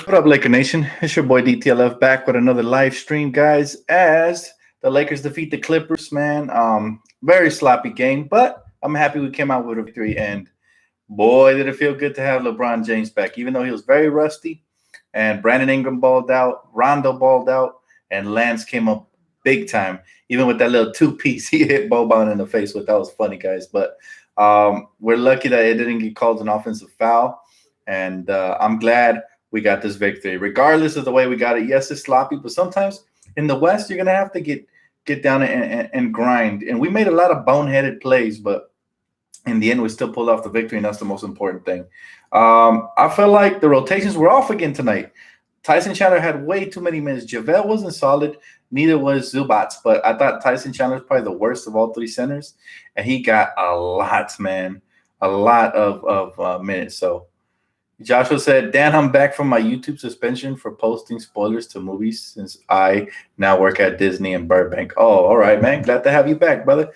What up, Laker Nation? It's your boy DTLF back with another live stream, guys. As the Lakers defeat the Clippers, man. Very sloppy game, but I'm happy we came out with a victory. And boy, did it feel good to have LeBron James back, even though he was very rusty. And Brandon Ingram balled out, Rondo balled out, and Lance came up big time. Even with that little two-piece, he hit Boban in the face with. That was funny, guys. But we're lucky that it didn't get called an offensive foul, and I'm glad we got this victory, regardless of the way we got it. Yes, it's sloppy, but sometimes in the West, you're gonna have to get down and grind. And we made a lot of boneheaded plays, but in the end, we still pulled off the victory, and that's the most important thing. I felt like the rotations were off again tonight. Tyson Chandler had way too many minutes. JaVale wasn't solid, neither was Zubats, but I thought Tyson Chandler was probably the worst of all three centers, and he got a lot, man, a lot of minutes. So Joshua said, Dan, I'm back from my YouTube suspension for posting spoilers to movies since I now work at Disney in Burbank. Oh, all right, man. Glad to have you back, brother.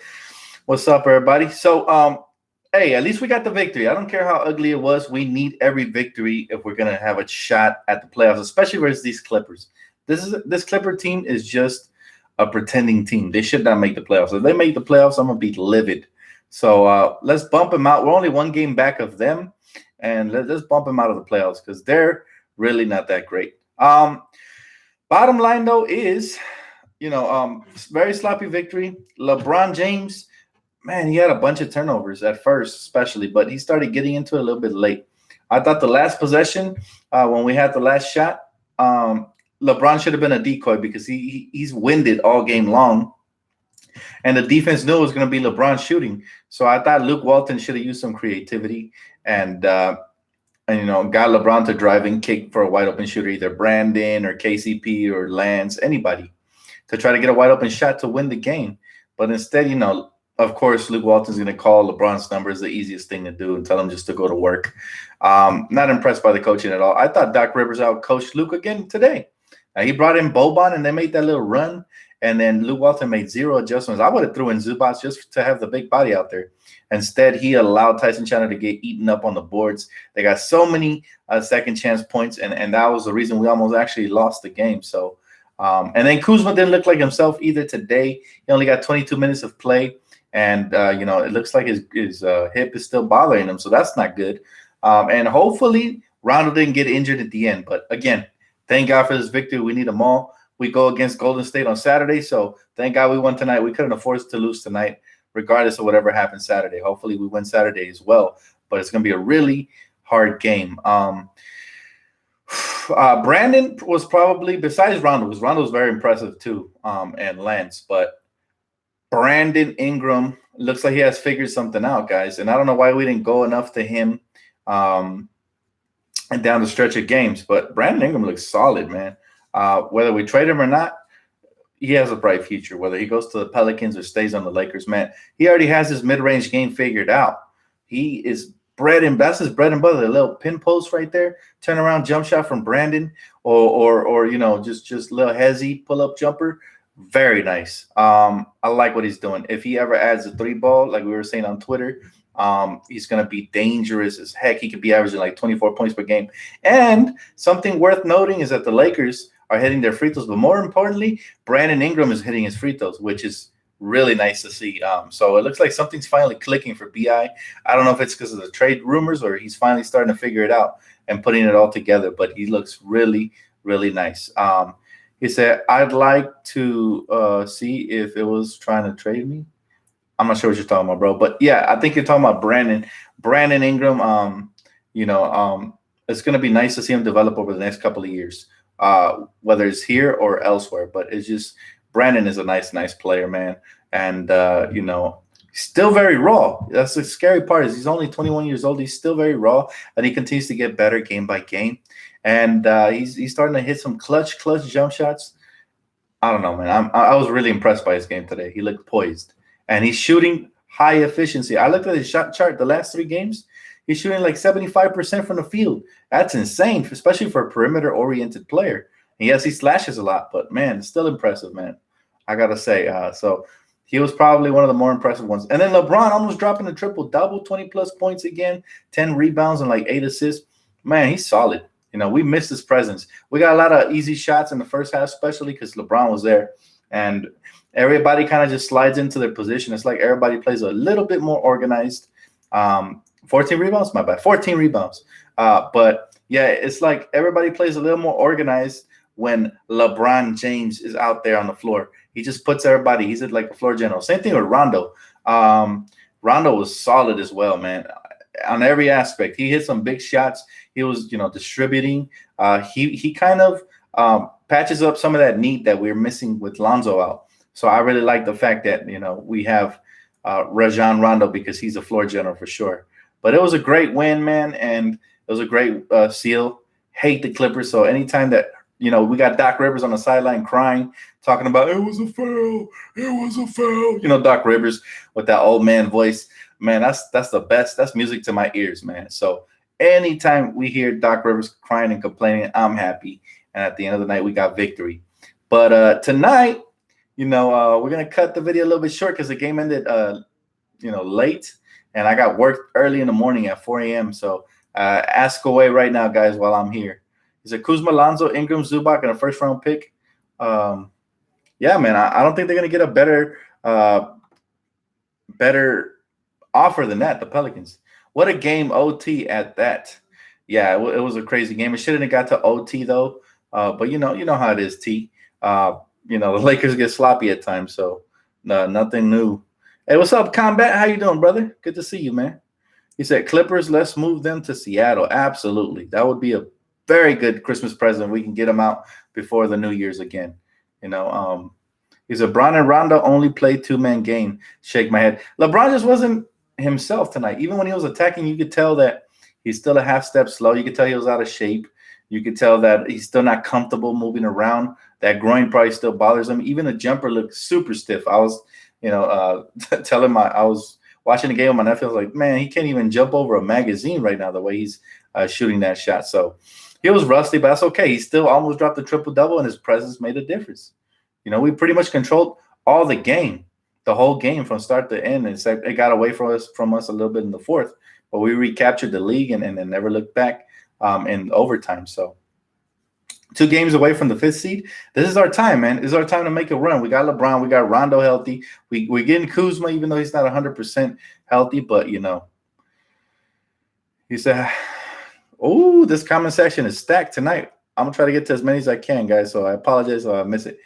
What's up, everybody? So, hey, at least we got the victory. I don't care how ugly it was. We need every victory if we're going to have a shot at the playoffs, especially versus these Clippers. This Clipper team is just a pretending team. They should not make the playoffs. If they make the playoffs, I'm going to be livid. So let's bump them out. We're only one game back of them. And let's bump them out of the playoffs because they're really not that great. Bottom line, though, is, very sloppy victory. LeBron James, man, he had a bunch of turnovers at first, especially, but he started getting into it a little bit late. I thought the last possession, when we had the last shot, LeBron should have been a decoy because he's winded all game long. And the defense knew it was going to be LeBron shooting. So I thought Luke Walton should have used some creativity and got LeBron to drive and kick for a wide open shooter, either Brandon or KCP or Lance, anybody, to try to get a wide open shot to win the game. But instead, of course, Luke Walton's going to call LeBron's numbers, the easiest thing to do, and tell him just to go to work. Not impressed by the coaching at all. I thought Doc Rivers out-coached Luke again today. He brought in Boban, and they made that little run. And then Luke Walton made zero adjustments. I would have threw in Zubats just to have the big body out there. Instead, he allowed Tyson Chandler to get eaten up on the boards. They got so many second chance points, and that was the reason we almost actually lost the game. So, and then Kuzma didn't look like himself either today. He only got 22 minutes of play, and it looks like his hip is still bothering him. So that's not good. And hopefully Rondo didn't get injured at the end. But again, thank God for this victory. We need them all. We go against Golden State on Saturday, so thank God we won tonight. We couldn't afford to lose tonight, regardless of whatever happens Saturday. Hopefully we win Saturday as well, but it's going to be a really hard game. Brandon was probably, besides Rondo, because Rondo was very impressive too, and Lance, but Brandon Ingram looks like he has figured something out, guys, and I don't know why we didn't go enough to him and down the stretch of games, but Brandon Ingram looks solid, man. Whether we trade him or not, he has a bright future. Whether he goes to the Pelicans or stays on the Lakers, man, he already has his mid-range game figured out. He is that's his bread and butter. The little pin post right there, turn around jump shot from Brandon, or just little hezzy pull up jumper. Very nice. I like what he's doing. If he ever adds a three ball, like we were saying on Twitter, he's going to be dangerous as heck. He could be averaging like 24 points per game. And something worth noting is that the Lakers are hitting their free throws, but more importantly, Brandon Ingram is hitting his free throws, which is really nice to see. So it looks like something's finally clicking for BI. I don't know if it's because of the trade rumors or he's finally starting to figure it out and putting it all together, but he looks really, really nice. He said, I'd like to see if it was trying to trade me. I'm not sure what you're talking about, bro. But, yeah, I think you're talking about Brandon Ingram. It's going to be nice to see him develop over the next couple of years, whether it's here or elsewhere. But it's just Brandon is a nice player, man. And, still very raw. That's the scary part is he's only 21 years old. He's still very raw, and he continues to get better game by game. And he's starting to hit some clutch jump shots. I don't know, man. I was really impressed by his game today. He looked poised. And he's shooting high efficiency. I looked at his shot chart the last 3 games. He's shooting like 75% from the field. That's insane, especially for a perimeter-oriented player. And yes, he slashes a lot, but, man, it's still impressive, man. I got to say. So he was probably one of the more impressive ones. And then LeBron almost dropping a triple-double, 20-plus points again, 10 rebounds and like 8 assists. Man, he's solid. We missed his presence. We got a lot of easy shots in the first half, especially because LeBron was there, and everybody kind of just slides into their position. It's like everybody plays a little bit more organized. 14 rebounds, my bad. 14 rebounds. But yeah, it's like everybody plays a little more organized when LeBron James is out there on the floor. He just puts everybody. He's like a floor general. Same thing with Rondo. Rondo was solid as well, man. On every aspect, he hit some big shots. He was, distributing. He kind of patches up some of that need that we're missing with Lonzo out. So I really like the fact that we have Rajon Rondo because he's a floor general for sure. But it was a great win, man, and it was a great seal. Hate the Clippers. So anytime that we got Doc Rivers on the sideline crying, talking about it was a foul, it was a foul. Doc Rivers with that old man voice. Man, that's the best. That's music to my ears, man. So anytime we hear Doc Rivers crying and complaining, I'm happy. And at the end of the night, we got victory. But tonight, we're gonna cut the video a little bit short because the game ended, late, and I got work early in the morning at 4 a.m. So ask away right now, guys, while I'm here. Is it Kuzma, Lonzo, Ingram, Zubac, and a first-round pick? Yeah, man, I don't think they're gonna get a better offer than that, the Pelicans. What a game, OT at that. Yeah, it was a crazy game. It shouldn't have got to OT though. But you know how it is, T. The Lakers get sloppy at times, so nothing new. Hey, what's up, Combat? How you doing, brother? Good to see you, man. He said, Clippers, let's move them to Seattle. Absolutely. That would be a very good Christmas present. We can get them out before the New Year's again. He said, LeBron and Rondo only play two-man game. Shake my head. LeBron just wasn't himself tonight. Even when he was attacking, you could tell that he's still a half step slow. You could tell he was out of shape. You could tell that he's still not comfortable moving around. That groin probably still bothers him. Even the jumper looked super stiff. I was, I was watching the game with my nephew. I was like, man, he can't even jump over a magazine right now the way he's shooting that shot. So he was rusty, but that's okay. He still almost dropped a triple-double, and his presence made a difference. We pretty much controlled all the game, the whole game from start to end. Except it got away from us a little bit in the fourth, but we recaptured the league and then never looked back in overtime. So 2 games away from the 5th seed. This is our time, man. This is our time to make a run. We got LeBron. We got Rondo healthy. We're getting Kuzma, even though he's not 100% healthy. But, he said, oh, this comment section is stacked tonight. I'm going to try to get to as many as I can, guys. So I apologize if I miss it.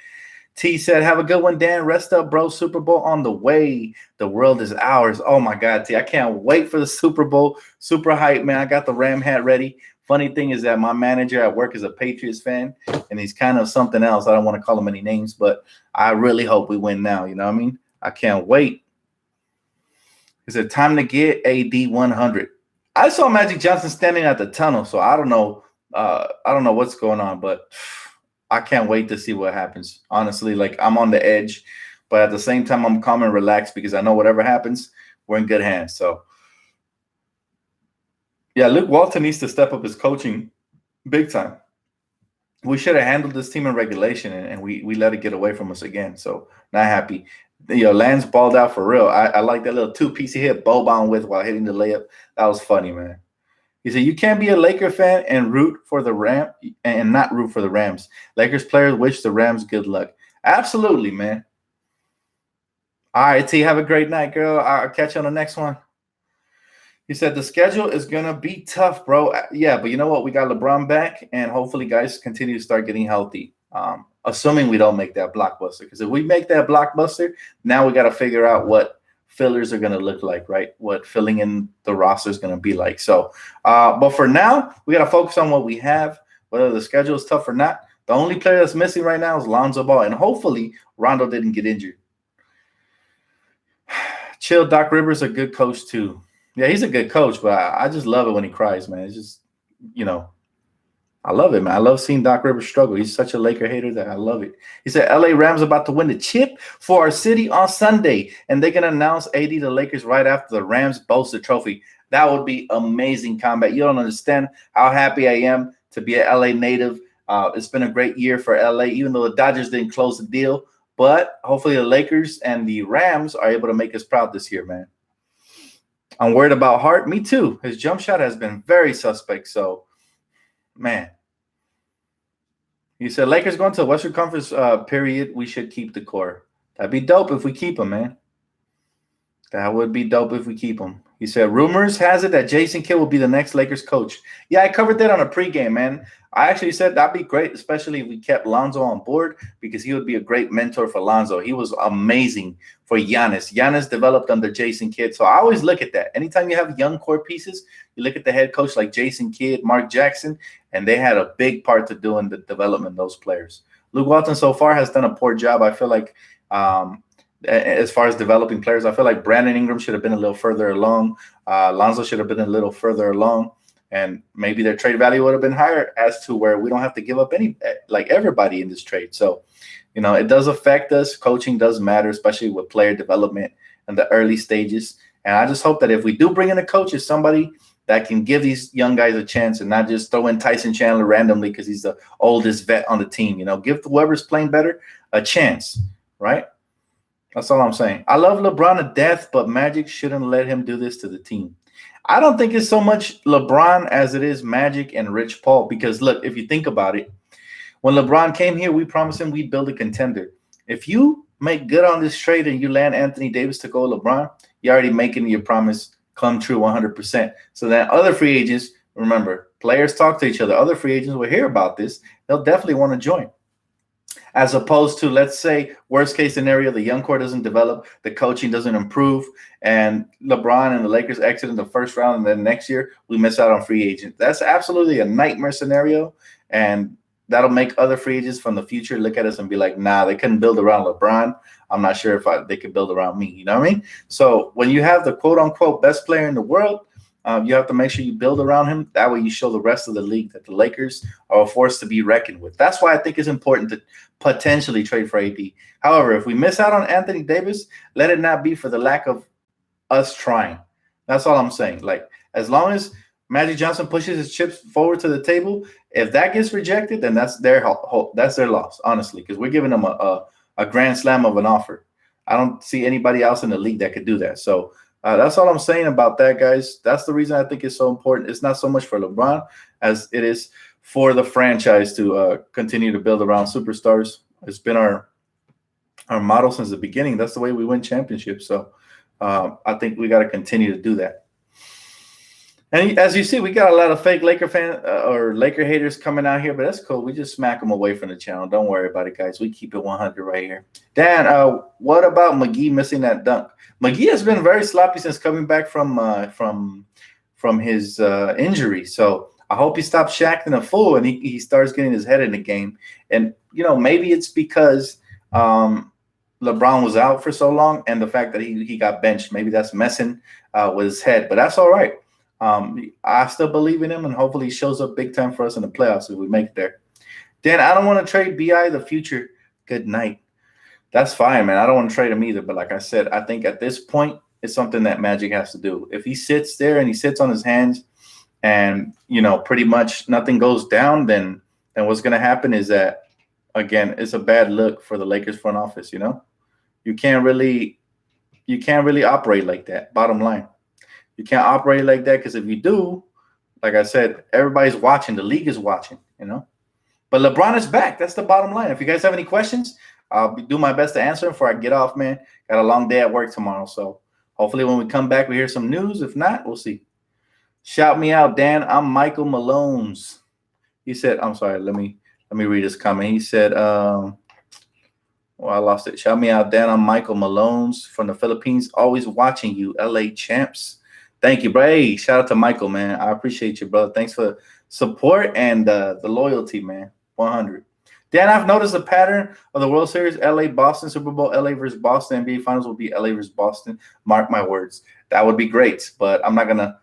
T said, have a good one, Dan. Rest up, bro. Super Bowl on the way. The world is ours. Oh, my God, T. I can't wait for the Super Bowl. Super hype, man. I got the Ram hat ready. Funny thing is that my manager at work is a Patriots fan, and he's kind of something else. I don't want to call him any names, but I really hope we win now. You know what I mean? I can't wait. Is it time to get AD 100? I saw Magic Johnson standing at the tunnel, so I don't know. I don't know what's going on, but I can't wait to see what happens. Honestly, like I'm on the edge, but at the same time, I'm calm and relaxed because I know whatever happens, we're in good hands. So, yeah, Luke Walton needs to step up his coaching big time. We should have handled this team in regulation, and we let it get away from us again. So, not happy. Lance balled out for real. I like that little 2-piece he hit Boban with while hitting the layup. That was funny, man. He said, you can't be a Laker fan and root for the Rams and not root for the Rams. Lakers players wish the Rams good luck. Absolutely, man. All right, T, have a great night, girl. I'll catch you on the next one. He said, the schedule is going to be tough, bro. Yeah, but you know what? We got LeBron back, and hopefully guys continue to start getting healthy, assuming we don't make that blockbuster. Because if we make that blockbuster, now we got to figure out what fillers are going to look like, right? What filling in the roster is going to be like. So, but for now, we got to focus on what we have, whether the schedule is tough or not. The only player that's missing right now is Lonzo Ball, and hopefully Rondo didn't get injured. Chill, Doc Rivers a good coach too. Yeah, he's a good coach, but I just love it when he cries, man. It's just, I love it, man. I love seeing Doc Rivers struggle. He's such a Laker hater that I love it. He said, LA Rams about to win the chip for our city on Sunday, and they can announce AD the Lakers right after the Rams boast the trophy. That would be amazing, Combat. You don't understand how happy I am to be an LA native. It's been a great year for LA, even though the Dodgers didn't close the deal. But hopefully the Lakers and the Rams are able to make us proud this year, man. I'm worried about Hart. Me too. His jump shot has been very suspect. So, man, He said, Lakers going to the Western Conference period. We should keep the core. That'd be dope if we keep him, man. That would be dope if we keep him. He said, rumors has it that Jason Kidd will be the next Lakers coach. Yeah, I covered that on a pregame, man. I actually said that'd be great, especially if we kept Lonzo on board, because he would be a great mentor for Lonzo. He was amazing for Giannis. Giannis developed under Jason Kidd. So I always look at that. Anytime you have young core pieces, you look at the head coach like Jason Kidd, Mark Jackson, and they had a big part to do in the development of those players. Luke Walton so far has done a poor job. I feel like as far as developing players, I feel like Brandon Ingram should have been a little further along. Lonzo should have been a little further along, and maybe their trade value would have been higher, as to where we don't have to give up everybody in this trade. So, it does affect us. Coaching does matter, especially with player development in the early stages. And I just hope that if we do bring in a coach, it's somebody that can give these young guys a chance and not just throw in Tyson Chandler randomly because he's the oldest vet on the team. Give whoever's playing better a chance, right? That's all I'm saying. I love LeBron to death, but Magic shouldn't let him do this to the team. I don't think it's so much LeBron as it is Magic and Rich Paul, because, look, if you think about it, when LeBron came here, we promised him we'd build a contender. If you make good on this trade and you land Anthony Davis to go LeBron, you're already making your promise come true 100%. So that other free agents, remember, players talk to each other. Other free agents will hear about this. They'll definitely want to join. As opposed to, let's say, worst case scenario, the young core doesn't develop, the coaching doesn't improve, and LeBron and the Lakers exit in the first round, and then next year we miss out on free agents. That's absolutely a nightmare scenario, and that'll make other free agents from the future look at us and be like, nah, they couldn't build around LeBron. I'm not sure if they could build around me. You know what I mean? So when you have the quote-unquote best player in the world, you have to make sure you build around him. That way you show the rest of the league that the Lakers are a force to be reckoned with. That's why I think it's important to potentially trade for AD. However, if we miss out on Anthony Davis, let it not be for the lack of us trying. That's all I'm saying. Like, as long as Magic Johnson pushes his chips forward to the table, if that gets rejected, then that's their loss, honestly, because we're giving them a grand slam of an offer. I don't see anybody else in the league that could do that. So that's all I'm saying about that, guys. That's the reason I think it's so important. It's not so much for LeBron as it is for the franchise to continue to build around superstars. It's been our model since the beginning. That's the way we win championships. So I think we got to continue to do that. And as you see, we got a lot of fake Laker or Laker haters coming out here, but that's cool. We just smack them away from the channel. Don't worry about it, guys. We keep it 100 right here. Dan, what about McGee missing that dunk? McGee has been very sloppy since coming back from his injury. So I hope he stops shacking a fool and he starts getting his head in the game. And maybe it's because LeBron was out for so long, and the fact that he got benched, maybe that's messing with his head. But that's all right. I still believe in him, and hopefully he shows up big time for us in the playoffs if we make it there. Dan, I don't want to trade BI the future. Good night. That's fine, man. I don't want to trade him either. But like I said, I think at this point, it's something that Magic has to do. If he sits there and he sits on his hands and, pretty much nothing goes down, then what's going to happen is that, again, it's a bad look for the Lakers front office, You can't really operate like that, bottom line. You can't operate like that, because if you do, like I said, everybody's watching. The league is watching, But LeBron is back. That's the bottom line. If you guys have any questions, I'll do my best to answer them before I get off, man. Got a long day at work tomorrow, so hopefully when we come back, we hear some news. If not, we'll see. Shout me out, Dan. I'm Michael Malone's. He said, I'm sorry, let me read his comment. He said, I lost it. Shout me out, Dan. I'm Michael Malone's from the Philippines. Always watching you, LA champs. Thank you, bro. Hey, shout out to Michael, man. I appreciate you, brother. Thanks for support and the loyalty, man. 100. Dan, I've noticed a pattern of the World Series, LA, Boston, Super Bowl, LA versus Boston, NBA Finals will be LA versus Boston. Mark my words. That would be great, but I'm not going to,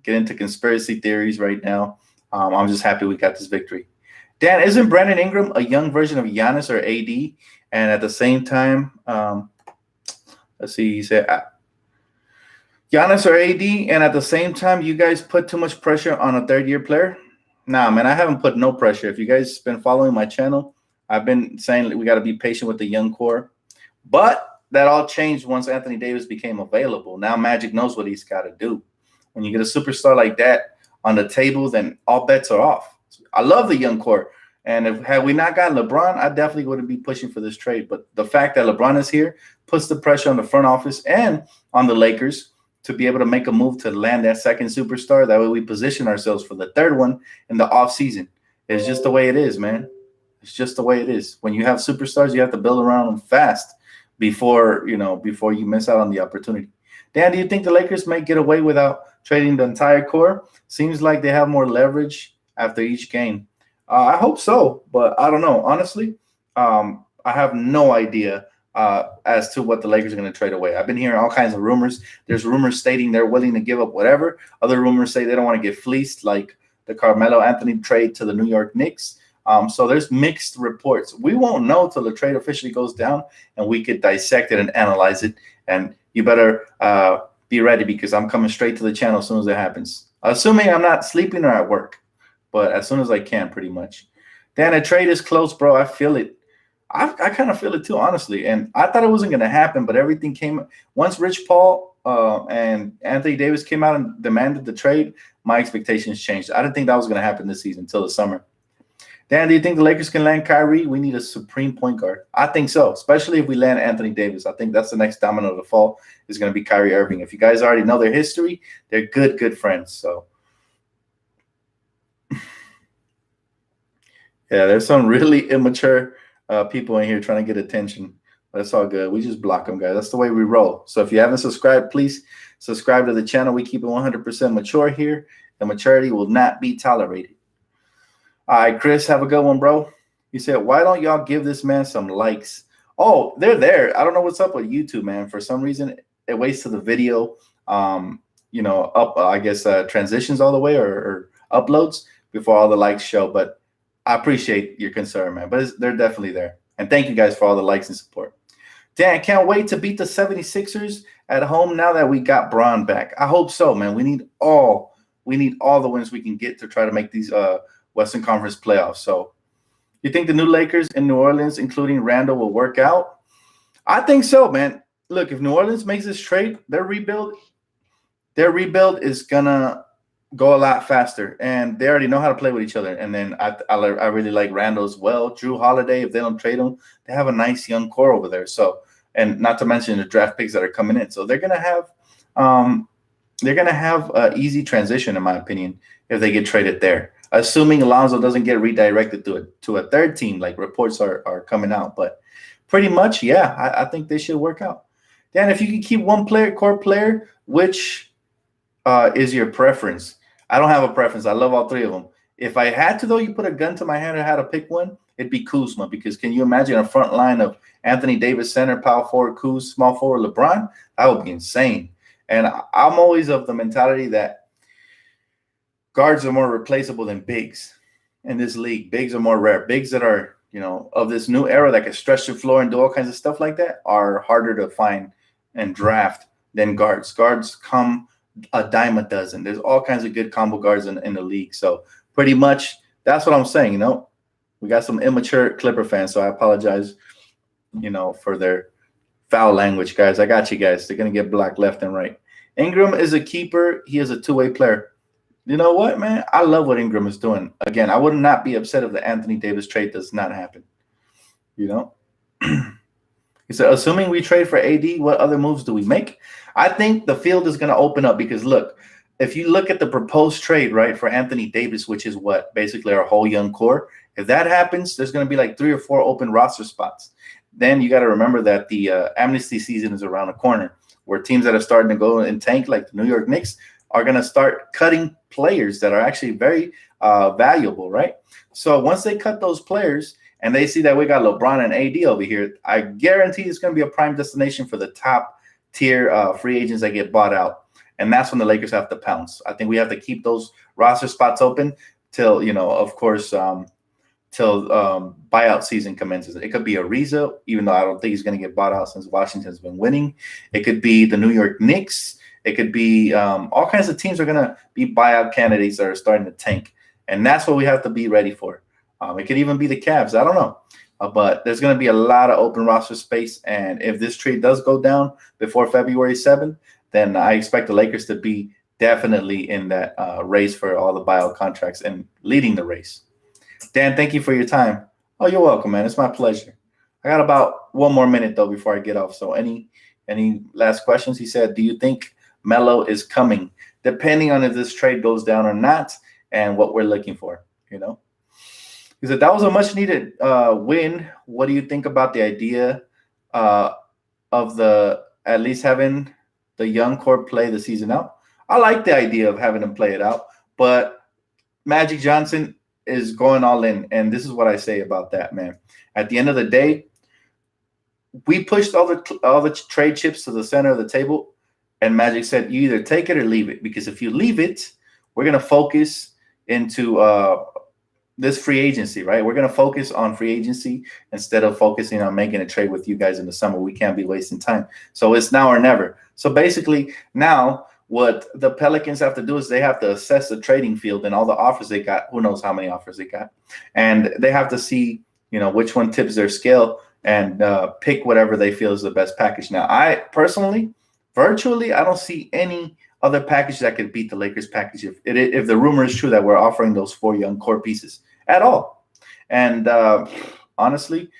get into conspiracy theories right now. I'm just happy we got this victory. Dan, isn't Brandon Ingram a young version of Giannis or AD? And at the same time, let's see, he said, Giannis or AD, and at the same time, you guys put too much pressure on a third-year player? Nah, man, I haven't put no pressure. If you guys been following my channel, I've been saying that we got to be patient with the young core. But that all changed once Anthony Davis became available. Now Magic knows what he's got to do. When you get a superstar like that on the table, then all bets are off. I love the young core. And if had we not got LeBron, I definitely wouldn't be pushing for this trade. But the fact that LeBron is here puts the pressure on the front office and on the Lakers to be able to make a move to land that second superstar. That way we position ourselves for the third one in the offseason. It's just the way it is, man. It's just the way it is. When you have superstars, you have to build around them fast before you miss out on the opportunity. Dan, do you think the Lakers might get away without trading the entire core? Seems like they have more leverage after each game. I hope so, but I don't know. Honestly, I have no idea as to what the Lakers are going to trade away. I've been hearing all kinds of rumors. There's rumors stating they're willing to give up whatever. Other rumors say they don't want to get fleeced, like the Carmelo Anthony trade to the New York Knicks. So there's mixed reports. We won't know till the trade officially goes down, and we could dissect it and analyze it. And you better be ready, because I'm coming straight to the channel as soon as it happens. Assuming I'm not sleeping or at work, but as soon as I can, pretty much. Dan, a trade is close, bro. I feel it. I kind of feel it too, honestly. And I thought it wasn't going to happen, but everything came once Rich Paul and Anthony Davis came out and demanded the trade. My expectations changed. I didn't think that was going to happen this season until the summer. Dan, do you think the Lakers can land Kyrie? We need a supreme point guard. I think so, especially if we land Anthony Davis. I think that's the next domino to fall is going to be Kyrie Irving. If you guys already know their history, they're good friends. So, yeah, there's some really immature people in here trying to get attention. But it's all good. We just block them, guys. That's the way we roll. So if you haven't subscribed, please subscribe to the channel. We keep it 100% mature here. The maturity will not be tolerated. All right, Chris, have a good one, bro. You said, why don't y'all give this man some likes? Oh, they're there. I don't know what's up with YouTube, man. For some reason, it waits till the video, transitions all the way or uploads before all the likes show. But I appreciate your concern, man. But they're definitely there. And thank you guys for all the likes and support. Dan, can't wait to beat the 76ers at home now that we got Bron back. I hope so, man. We need all the wins we can get to try to make these Western Conference playoffs. So you think the new Lakers in New Orleans, including Rondo, will work out? I think so, man. Look, if New Orleans makes this trade, their rebuild is going to go a lot faster. And they already know how to play with each other. And then I really like Rondo as well. Drew Holiday, if they don't trade him, they have a nice young core over there. So, and not to mention the draft picks that are coming in. So they're going to have an easy transition, in my opinion, if they get traded there. Assuming Alonzo doesn't get redirected to a third team, like reports are coming out. But pretty much, yeah, I think they should work out. Dan, if you could keep one core player, which is your preference? I don't have a preference. I love all three of them. If I had to, though, you put a gun to my head and had to pick one, it'd be Kuzma. Because can you imagine a front line of Anthony Davis, center, power forward, Kuz, small forward, LeBron? That would be insane. And I'm always of the mentality that guards are more replaceable than bigs in this league. Bigs are more rare. Bigs that are, of this new era that can stretch the floor and do all kinds of stuff like that are harder to find and draft than guards. Guards come a dime a dozen. There's all kinds of good combo guards in the league. So pretty much that's what I'm saying. We got some immature Clipper fans, so I apologize, for their foul language, guys. I got you guys. They're going to get blocked left and right. Ingram is a keeper. He is a two-way player. You know what, man? I love what Ingram is doing. Again, I would not be upset if the Anthony Davis trade does not happen. He said, assuming we trade for AD, what other moves do we make? I think the field is going to open up because, look, if you look at the proposed trade, right, for Anthony Davis, which is what basically our whole young core, if that happens, there's going to be like 3 or 4 open roster spots. Then you got to remember that the amnesty season is around the corner, where teams that are starting to go and tank, like the New York Knicks, are going to start cutting players that are actually very valuable, right? So once they cut those players and they see that we got LeBron and AD over here, I guarantee it's going to be a prime destination for the top tier free agents that get bought out. And that's when the Lakers have to pounce. I think we have to keep those roster spots open till, of course, till buyout season commences. It could be Ariza, even though I don't think he's going to get bought out since Washington's been winning. It could be the New York Knicks. It could be all kinds of teams are going to be buyout candidates that are starting to tank. And that's what we have to be ready for. It could even be the Cavs. I don't know. But there's going to be a lot of open roster space. And if this trade does go down before February 7th, then I expect the Lakers to be definitely in that race for all the buyout contracts and leading the race. Dan, thank you for your time. Oh, you're welcome, man. It's my pleasure. I got about one more minute though before I get off. So any last questions? He said, "Do you think Melo is coming? Depending on if this trade goes down or not, and what we're looking for." You know, he said that was a much needed win. What do you think about the idea uh, of the at least having the young core play the season out? I like the idea of having them play it out, but Magic Johnson is going all in, and this is what I say about that, man. At the end of the day, we pushed all the trade chips to the center of the table, and Magic said, "You either take it or leave it, because if you leave it, we're gonna focus into this free agency, right? We're gonna focus on free agency instead of focusing on making a trade with you guys in the summer. We can't be wasting time. So it's now or never." So basically, now what the Pelicans have to do is they have to assess the trading field and all the offers they got. Who knows how many offers they got, and they have to see, which one tips their scale and pick whatever they feel is the best package. Now, I personally, virtually, I don't see any other package that could beat the Lakers package if the rumor is true that we're offering those 4 young core pieces at all. And honestly,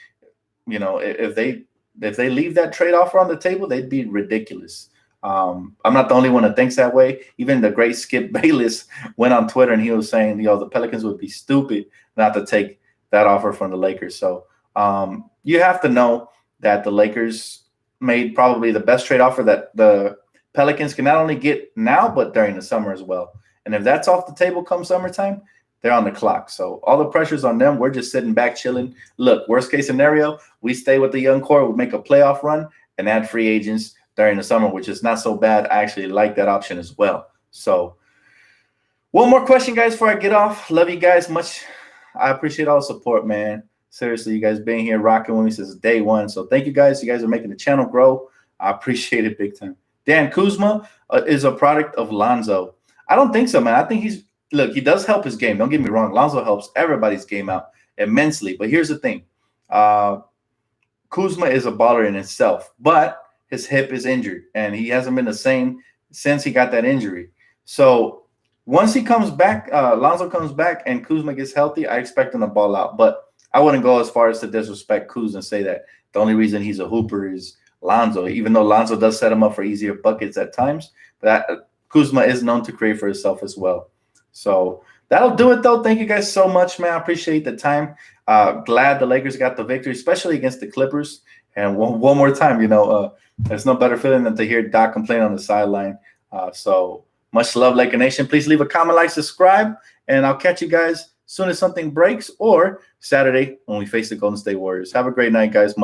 if they leave that trade offer on the table, they'd be ridiculous. I'm not the only one that thinks that way. Even the great Skip Bayless went on Twitter and he was saying, the Pelicans would be stupid not to take that offer from the Lakers. So you have to know that the Lakers made probably the best trade offer that the Pelicans can not only get now, but during the summer as well. And if that's off the table come summertime, they're on the clock. So all the pressure's on them. We're just sitting back, chilling. Look, worst case scenario, we stay with the young core, we make a playoff run, and add free agents during the summer, which is not so bad. I actually like that option as well. So one more question, guys, before I get off. Love you guys much. I appreciate all the support, man. Seriously, you guys being here rocking with me since day one. So thank you guys. You guys are making the channel grow. I appreciate it big time. Dan, Kuzma is a product of Lonzo. I don't think so, man. I think he does help his game. Don't get me wrong. Lonzo helps everybody's game out immensely. But here's the thing. Kuzma is a baller in itself, but his hip is injured, and he hasn't been the same since he got that injury. So once he comes back, Lonzo comes back, and Kuzma gets healthy, I expect him to ball out. But I wouldn't go as far as to disrespect Kuz and say that the only reason he's a hooper is Lonzo, even though Lonzo does set him up for easier buckets at times. But Kuzma is known to create for himself as well. So that'll do it, though. Thank you guys so much, man. I appreciate the time. Glad the Lakers got the victory, especially against the Clippers. And one more time, there's no better feeling than to hear Doc complain on the sideline. So much love, Laker Nation. Please leave a comment, like, subscribe, and I'll catch you guys soon as something breaks or Saturday when we face the Golden State Warriors. Have a great night, guys. Much